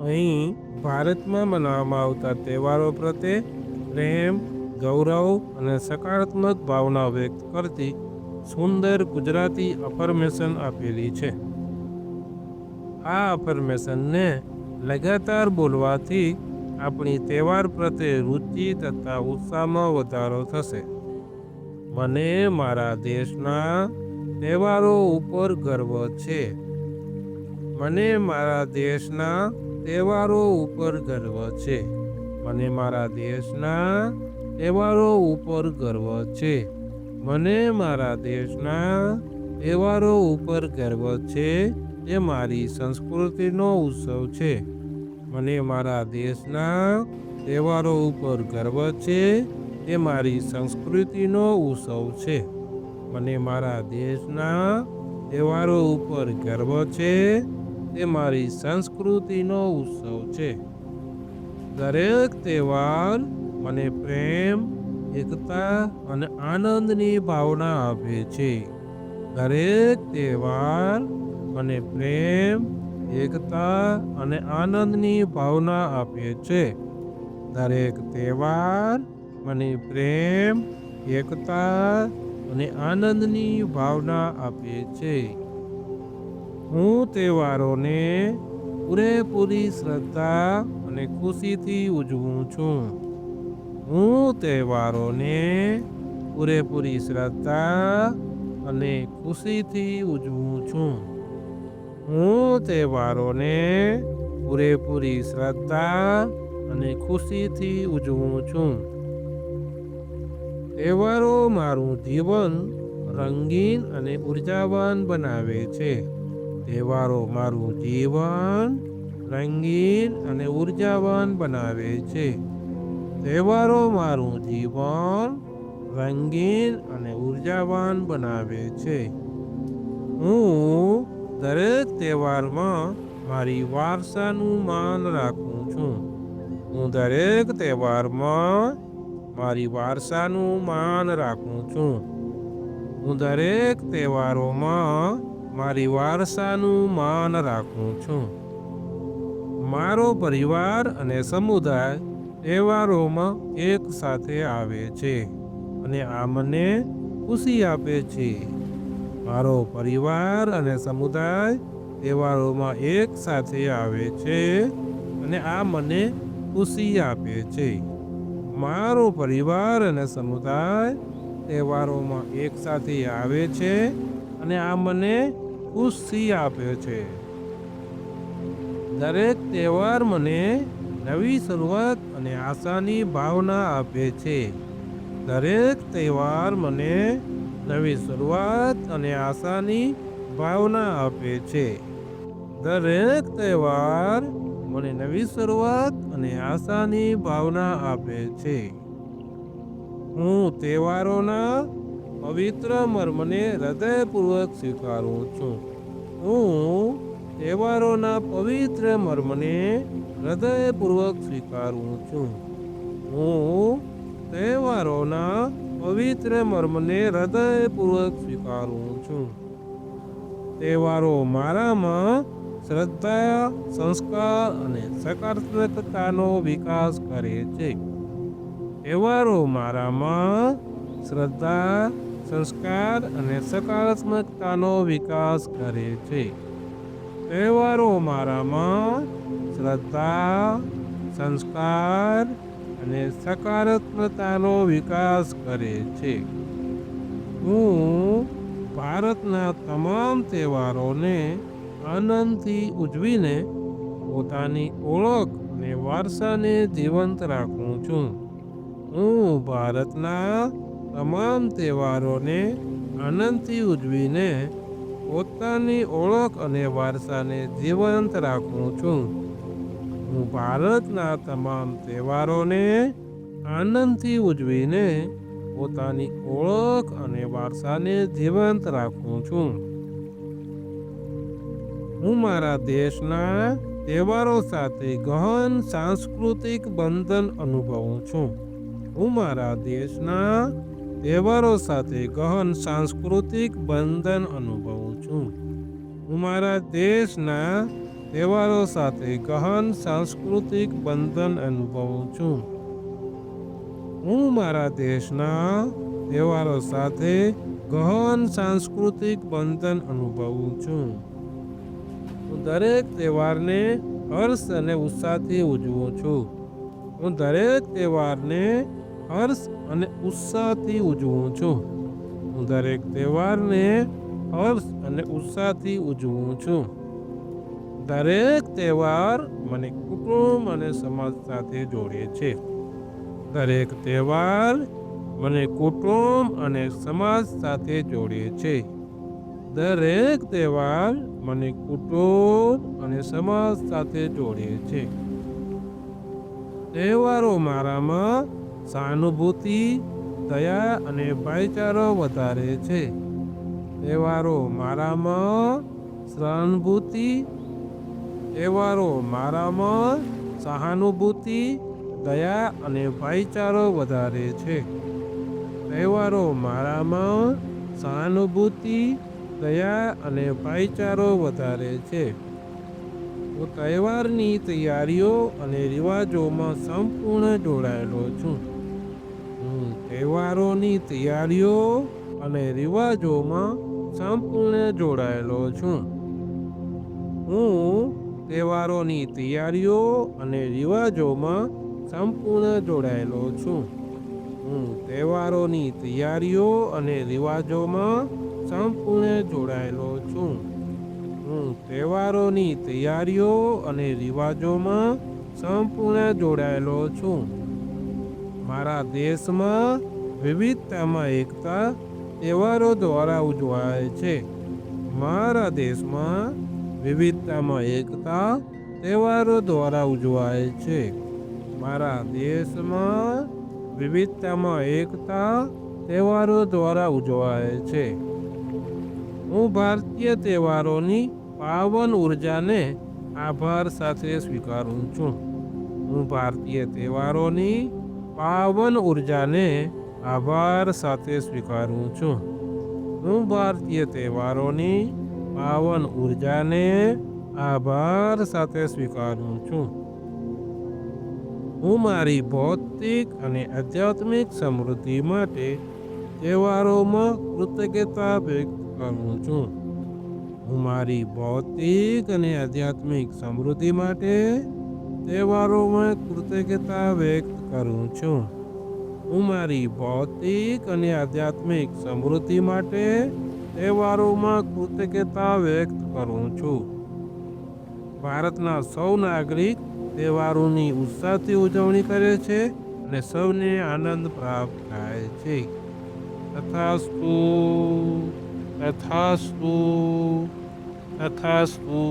અહીં ભારતમાં મનાવવામાં આવતા તહેવારો પ્રત્યે પ્રેમ, ગૌરવ અને સકારાત્મક ભાવના વ્યક્ત કરતી સુંદર ગુજરાતી અફર્મેશન આપેલી છે. આ અફર્મેશનને લગાતાર બોલવાથી આપણી તહેવાર પ્રત્યે રુચિ તથા ઉત્સાહમાં વધારો થશે. મને મારા દેશના તહેવારો ઉપર ગર્વ છે. મને મારા દેશના તહેવારો ઉપર ગર્વ છે. મને મારા દેશના તહેવારો ઉપર ગર્વ છે. મને મારા દેશના તહેવારો ઉપર ગર્વ છે. એ મારી સંસ્કૃતિનો ઉત્સવ છે. મને મારા દેશના તહેવારો ઉપર ગર્વ છે. એ મારી સંસ્કૃતિનો ઉત્સવ છે. મને મારા દેશના તહેવારો ઉપર ગર્વ છે. તે મારી સંસ્કૃતિનો ઉત્સવ છે. દરેક તહેવાર મને પ્રેમ, એકતા અને આનંદની ભાવના આપે છે. દરેક તહેવાર મને પ્રેમ, એકતા અને આનંદની ભાવના આપે છે. દરેક તહેવાર મને પ્રેમ, એકતા અને આનંદની ભાવના આપે છે. હું તહેવારોને પૂરેપૂરી શ્રદ્ધા અને ખુશીથી ઉજવું છું. હું તહેવારોને પૂરેપૂરી શ્રદ્ધા અને ખુશીથી ઉજવું છું. હું તહેવારોને પૂરેપૂરી શ્રદ્ધા અને ખુશીથી ઉજવું છું. તહેવારો મારું જીવન રંગીન અને ઉર્જાવાન બનાવે છે. તહેવારો મારું જીવન રંગીન અને ઉર્જાવાન બનાવે છે. તહેવારો મારું જીવન રંગીન અને ઉર્જાવાન બનાવે છે. હું દરેક તહેવારમાં મારી વારસાનું માન રાખું છું. હું દરેક તહેવારમાં મારી વારસાનું માન રાખું છું. હું દરેક તહેવારોમાં મારી વારસાનું માન રાખું છું. મારો પરિવાર અને સમુદાય તહેવારોમાં એક સાથે આવે છે અને આ મને ખુશી આપે છે. મારો પરિવાર અને સમુદાય તહેવારોમાં એક સાથે આવે છે અને આ મને ખુશી આપે છે. મારો પરિવાર અને સમુદાય તહેવારોમાં એક સાથે આવે છે અને આ મને ખુશી આપે છે. દરેક તહેવાર મને નવી શરૂઆત અને આશાની ભાવના આપે છે. દરેક તહેવાર મને નવી શરૂઆત અને આશાની ભાવના આપે છે. દરેક તહેવાર મને નવી શરૂઆત અને આશાની ભાવના આપે છે. હું તહેવારોના પવિત્ર મર્મને હૃદયપૂર્વક સ્વીકારું છું. હું તહેવારોના પવિત્ર મર્મને હૃદયપૂર્વક સ્વીકારું છું. હું તહેવારોના પવિત્ર મર્મને હૃદયપૂર્વક સ્વીકારું છું. તહેવારો મારામાં શ્રદ્ધા, સંસ્કાર અને સકારાત્મકતાનો વિકાસ કરે છે. તહેવારો મારામાં શ્રદ્ધા, સંસ્કાર અને સકારાત્મકતાનો વિકાસ કરે છે. તહેવારો મારામાં શ્રદ્ધા, સંસ્કાર અને સકારાત્મકતાનો વિકાસ કરે છે. હું ભારતના તમામ તહેવારોને આનંદથી ઉજવીને પોતાની ઓળખ અને વારસાને જીવંત રાખું છું. હું ભારતના તમામ તહેવારોને આનંદથી ઉજવીને પોતાની ઓળખ અને વારસાને જીવંત રાખું છું. હું ભારતના તમામ તહેવારોને આનંદથી ઉજવીને પોતાની ઓળખ અને વારસાને જીવંત રાખું છું. હું મારા દેશના તહેવારો સાથે ગહન સાંસ્કૃતિક બંધન અનુભવું છું. હું મારા દેશના તહેવારો સાથે ગહન સાંસ્કૃતિક બંધન અનુભવું છું. હું મારા દેશના તહેવારો સાથે ગહન સાંસ્કૃતિક બંધન અનુભવું છું. હું મારા દેશના તહેવારો સાથે ગહન સાંસ્કૃતિક બંધન અનુભવું છું. હું દરેક તહેવારને હર્ષ અને ઉત્સાહથી ઉજવું છું. હું દરેક તહેવારને હર્ષ અને ઉત્સાહથી ઉજવું છું. હું દરેક તહેવારને હર્ષ અને ઉત્સાહથી ઉજવું છું. દરેક તહેવાર મને કુટુંબ અને સમાજ સાથે જોડે છે. દરેક તહેવાર મને કુટુંબ અને સમાજ સાથે જોડે છે. દરેક તહેવાર મને કુટુંબ અને સમાજ સાથે જોડે છે. તહેવારો મારામાં સહાનુભૂતિ, દયા અને ભાઈચારો વધારે છે. તહેવારો મારામાં સહાનુભૂતિ, દયા અને ભાઈચારો વધારે છે. તહેવારો મારામાં સહાનુભૂતિ, દયા અને ભાઈચારો વધારે છે. હું તહેવારની તૈયારીઓ અને રિવાજોમાં સંપૂર્ણ જોડાયેલો છું. હું તહેવારોની તૈયારીઓ અને રિવાજોમાં સંપૂર્ણ જોડાયેલો છું. હું તહેવારોની તૈયારીઓ અને રિવાજોમાં સંપૂર્ણ જોડાયેલો છું. હું તહેવારોની તૈયારીઓ અને રિવાજોમાં સંપૂર્ણ જોડાયેલો છું. હું તહેવારોની તૈયારીઓ અને રિવાજોમાં સંપૂર્ણ જોડાયેલો છું. મારા દેશમાં વિવિધતામાં એકતા તહેવારો દ્વારા ઉજવાય છે. મારા દેશમાં વિવિધતામાં એકતા તહેવારો દ્વારા ઉજવાય છે. મારા દેશમાં વિવિધતામાં એકતા તહેવારો દ્વારા ઉજવાય છે. હું ભારતીય તહેવારોની પાવન ઉર્જાને આભાર સાથે સ્વીકારું છું. હું ભારતીય તહેવારોની પાવન ઉર્જાને આભાર સાથે સ્વીકારું છું. હું ભારતીય તહેવારોની પાવન ઉર્જાને આભાર સાથે સ્વીકારું છું. હું મારી ભૌતિક અને આધ્યાત્મિક સમૃદ્ધિ માટે તહેવારોમાં કૃતજ્ઞતા વ્યક્ત કરું છું. હું મારી ભૌતિક અને આધ્યાત્મિક સમૃદ્ધિ માટે તહેવારોમાં કૃતજ્ઞતા વ્યક્ત કરું છું. હું મારી ભૌતિક અને આધ્યાત્મિક સમૃદ્ધિ માટે તહેવારોમાં કૃતજ્ઞતા વ્યક્ત કરું છું. ભારતના સૌ નાગરિક તહેવારોની ઉત્સાહથી ઉજવણી કરે છે અને સૌને આનંદ પ્રાપ્ત થાય છે. તથાસ્તુ, તથાસ્તુ, તથાસ્તુ.